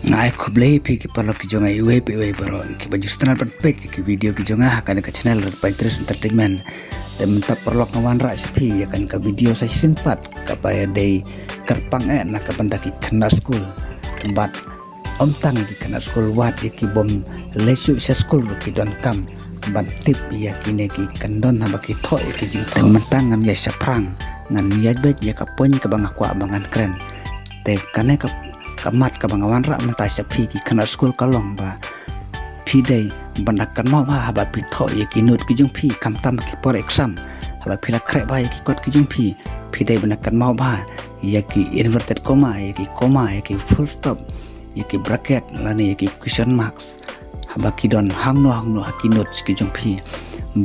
Ngai kublei pi ki palok ki jonga iwe baro ki baju standar pan page ki video ki jonga akan ke channel Painterest Entertainment dan minta perlok ngawan rak sepi akan ke video saya simpat kapaya day kerpang nak kapanda ki kena school tempat om tang ki kena school wat ki bom lesu sa school ki don kam ban tip ya kini ki kendon haba ki thoi ki jing mentangan ya saprang ngan ya bet ya kapon ka bang aku abangan keren te kane ka kamat ka bangawan rak mentai sepi ki kena school kalong ba pi day bandakan mau ba haba pi thoi ya ki nut ki jung pi kam tam ki por exam haba pi la krek ba ya ki kot ki jung pi day bandakan mau ba ya ki inverted comma ya ki full stop ya ki bracket lani ya ki question marks haba ki don hangno haki note ki jong pi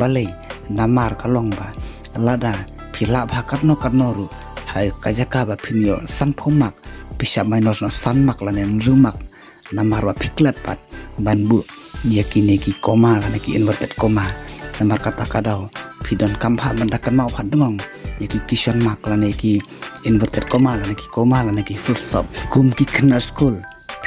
balai namar kalong ba lada pila ba karno ru hai kajaka ba pinyo san phomak bisa minus no san mak lanen rumak namar ba piklat pat banbu ya ki neki koma lani ki inverted comma namar kata kadau pidon kamha mendakan mau hadmong ya ki question mark lani ki inverted comma lani ki full stop kum ki kena school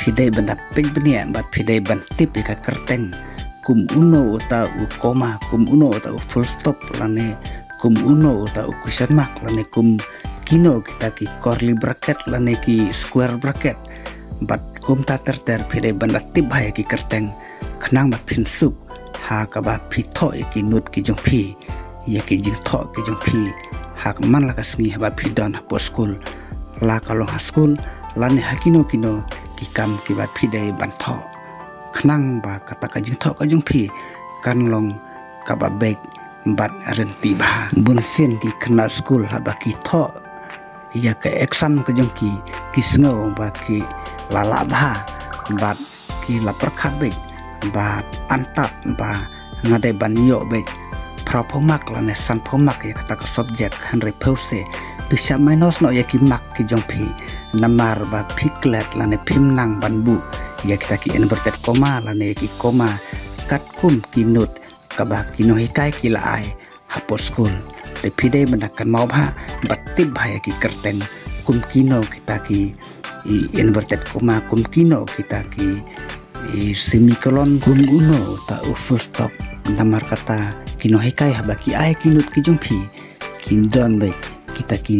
pidai benda ping benia bat pidai ban tip ka kerteng kum uno uta u koma kum uno uta u full stop lane kum uno uta u question mark lane kum kino kita ki curly bracket lane ki square bracket bat kum ta ter pidai benda tip hai ki kerteng khnang bat phin suk ha ka ba phi tho ki nut ki jong phi ya ki jing tho ki jong phi hak man la ka sni ba phi don po school la kalong ha school lane hakino kino kam kibat pidai bantho khnang ba kata ka jing tho ka jung phi kan long ka ba beg bat renti ba bun sen ki khna school ha ba ki tho ya ka exam ka jung ki sngo ba ki lala ba bat ki la perkhat beg ba antap ba ngade ban yo beg prophomak la ne san phomak ya kata ka subject han repose bisa minus no ya ki mak ki jong phi namar ba piklet lane phimnang banbu ya kita ki inverted comma lane ki comma kat kum ki nut ka ba ki no hikai ki la ai hapo school te pide mendakan mau ba batib ba ya ki kerteng kum kino kita ki inverted comma kum kino kita ki semicolon kum uno ta full stop namar kata kino hikai haba ki ai ki nut ki jong phi ki don baik kita ki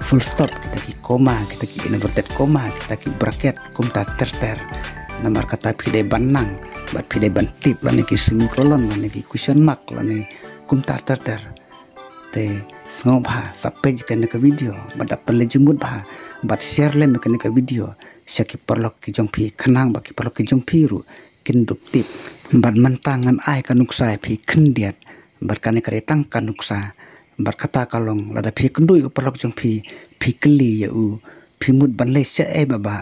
full stop kita ki koma kita ki inverted comma kita ki bracket kum ta ter namar kata pide banang bat pide ban tip lane ki semicolon lane ki question mark lane kum ta ter te sngo bha sape jikane ka video bada pele jumut bha bat share le mekane ka video syaki perlok ki jong phi khnang ba ki perlok ki jong phi ru kin dup tip bat mantangan ai ka nuksa phi khndiat bat kane kare tang ka nuksa berkata kalong lada phi kendui uperlok jong phi keli ya u phi mut ban le se e baba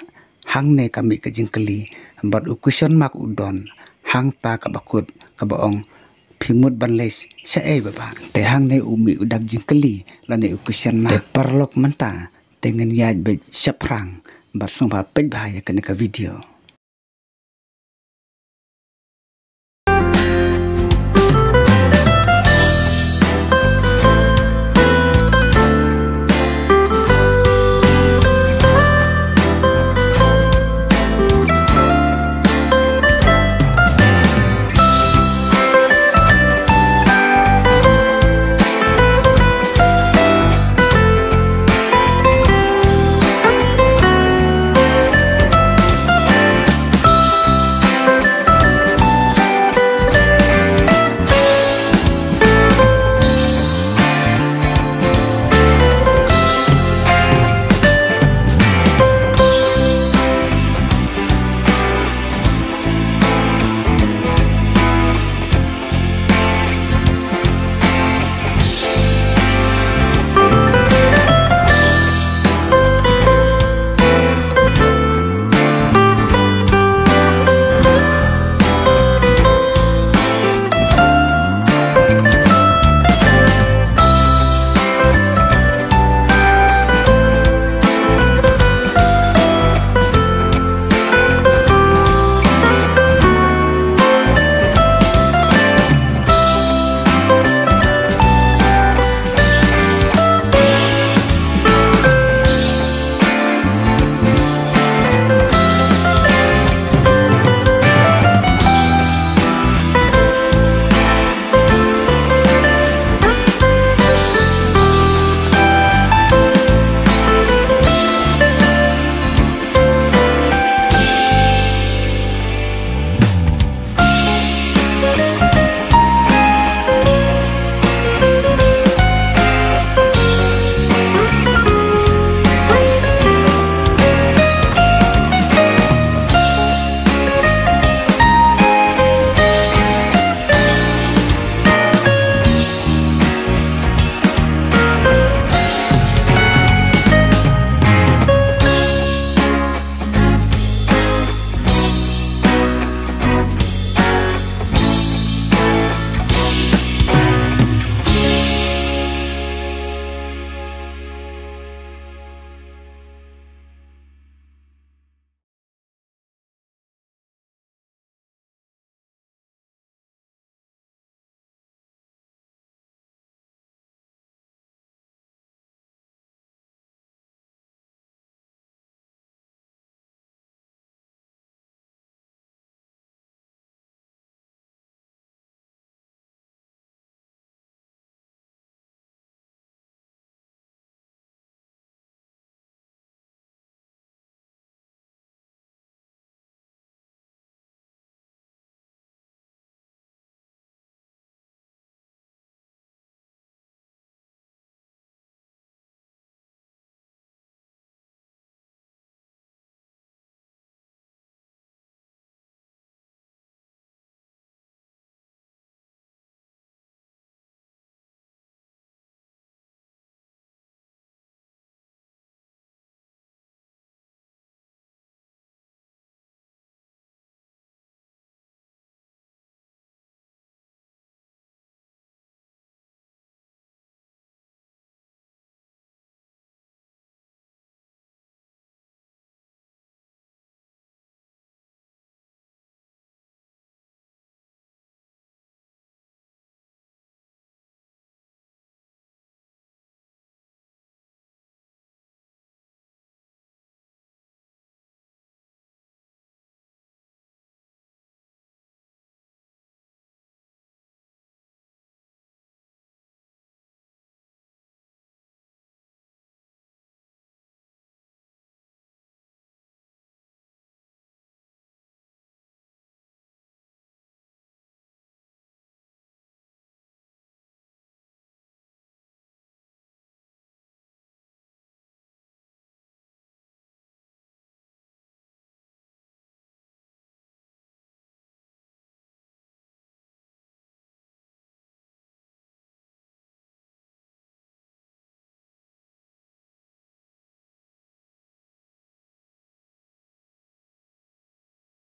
hang ne kami ke jing keli bat u question mark udon hang ta ka bakut ka baong phi mut ban le se e baba te hang ne umi udak jing keli lane u question mark te perlok menta dengan ya be seprang bat song ba pej bahaya kena ka video